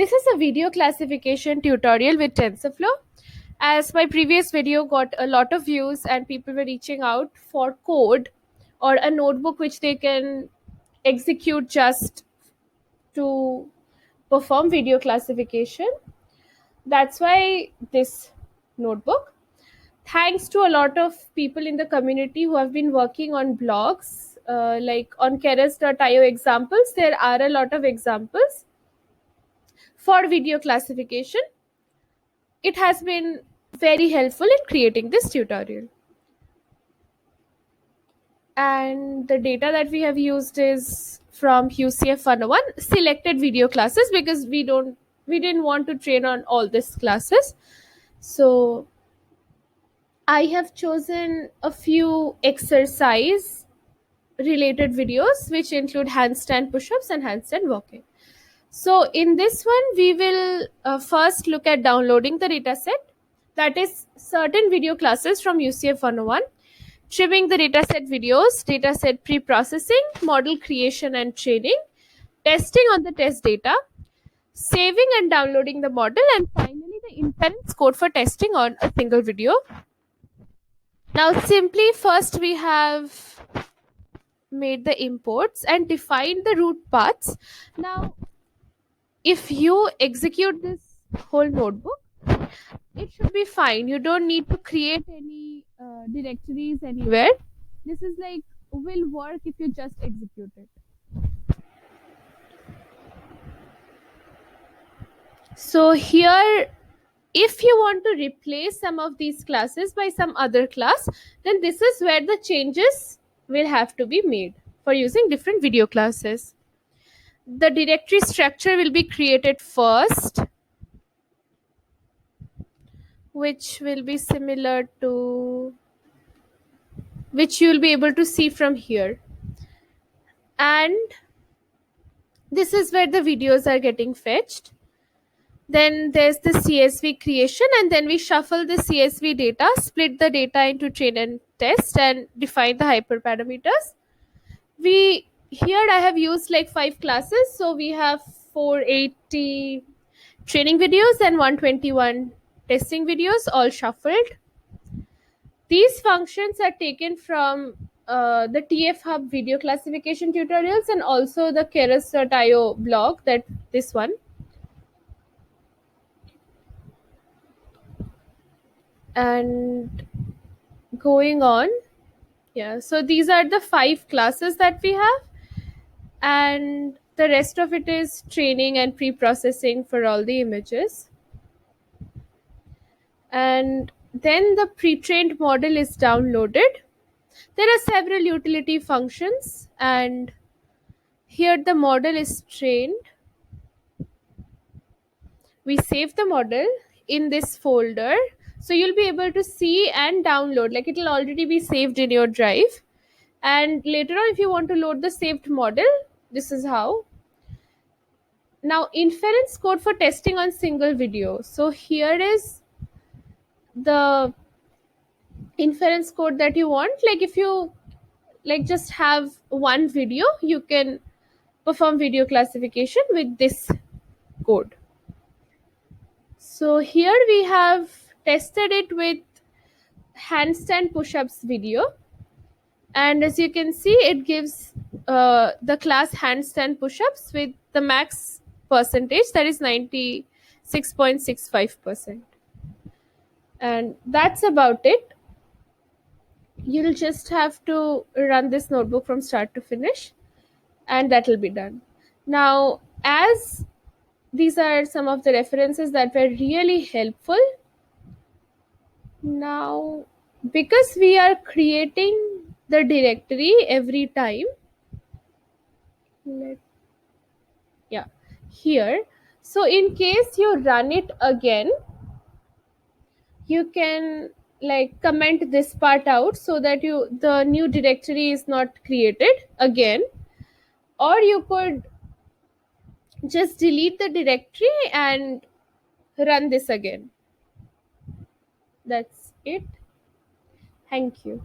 This is a video classification tutorial with TensorFlow. As my previous video got a lot of views and people were reaching out for code or a notebook which they can execute just to perform video classification. That's why this notebook. Thanks to a lot of people in the community who have been working on blogs, like on keras.io examples, there are a lot of examples for video classification. It has been very helpful in creating this tutorial. And the data that we have used is from UCF 101 selected video classes because we didn't want to train on all these classes. So I have chosen a few exercise related videos which include handstand push-ups and handstand walking. So in this one, we will first look at downloading the dataset, that is certain video classes from UCF 101, trimming the dataset videos, dataset pre-processing, model creation and training, testing on the test data, saving and downloading the model, and finally the inference code for testing on a single video. Now simply first we have made the imports and defined the root paths. Now if you execute this whole notebook, it should be fine. You don't need to create any directories anywhere. This is like will work if you just execute it. So here, if you want to replace some of these classes by some other class, then this is where the changes will have to be made for using different video classes. The directory structure will be created first, which will be similar to which you will be able to see from here. And this is where the videos are getting fetched. Then there's the CSV creation, and then we shuffle the CSV data, split the data into train and test, and define the hyperparameters. Here I have used like 5 classes, so we have 480 training videos and 121 testing videos, all shuffled. These functions are taken from the TF Hub video classification tutorials and also the keras.io blog, that this one. And going on, yeah, so these are the 5 classes that we have, and the rest of it is training and pre-processing for all the images. And then the pre-trained model is downloaded. There are several utility functions, and here the model is trained. We save the model in this folder, so you'll be able to see and download, like it will already be saved in your drive. And later on, if you want to load the saved model, this is how. Now inference code for testing on single video. So here is the inference code that you want. Like if you like just have one video, you can perform video classification with this code. So here we have tested it with handstand push-ups video, and as you can see, it gives the class handstand push-ups with the max percentage, that is 96.65%. And that's about it. You'll just have to run this notebook from start to finish, and that will be done. Now, as these are some of the references that were really helpful, now because we are creating the directory every time, here, so in case you run it again, you can like comment this part out so that the new directory is not created again, or you could just delete the directory and run this again. That's it. Thank you.